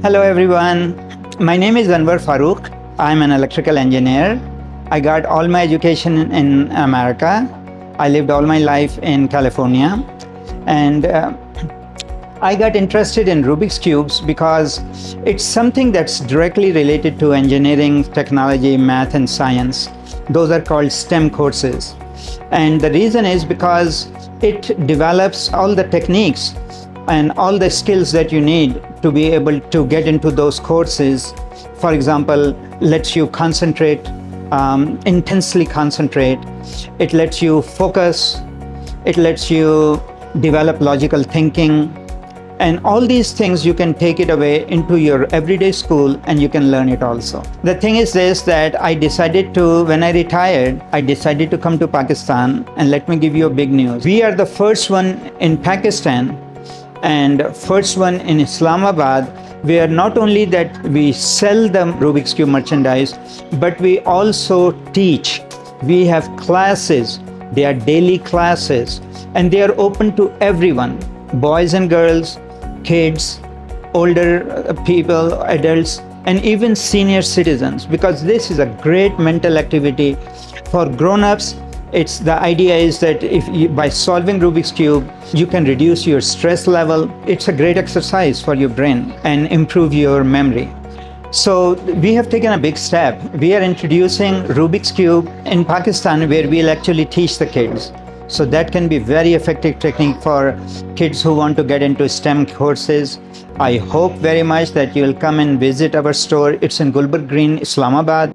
Hello everyone, my name is Farooq. I'm an electrical engineer. I got all my education in America. I lived all my life in California, and I got interested in Rubik's Cubes because it's something that's directly related to engineering, technology, math and science. Those are called STEM courses. And the reason is because it develops all the techniques and all the skills that you need to be able to get into those courses. For example, lets you concentrate, intensely concentrate. It lets you focus. It lets you develop logical thinking. And all these things you can take it away into your everyday school and you can learn it also. The thing is this, that I decided to, when I retired, I decided to come to Pakistan, and let me give you a big news. We are the first one in Pakistan and first one in Islamabad, where not only that we sell the Rubik's Cube merchandise, but we also teach. We have classes, they are daily classes, and they are open to everyone, boys and girls, kids, older people, adults, and even senior citizens, because this is a great mental activity. For grown-ups, the idea is that by solving Rubik's Cube, you can reduce your stress level. It's a great exercise for your brain and improve your memory. So we have taken a big step. We are introducing Rubik's Cube in Pakistan, where we'll actually teach the kids. So that can be very effective technique for kids who want to get into STEM courses. I hope very much that you'll come and visit our store. It's in Gulberg Greens, Islamabad.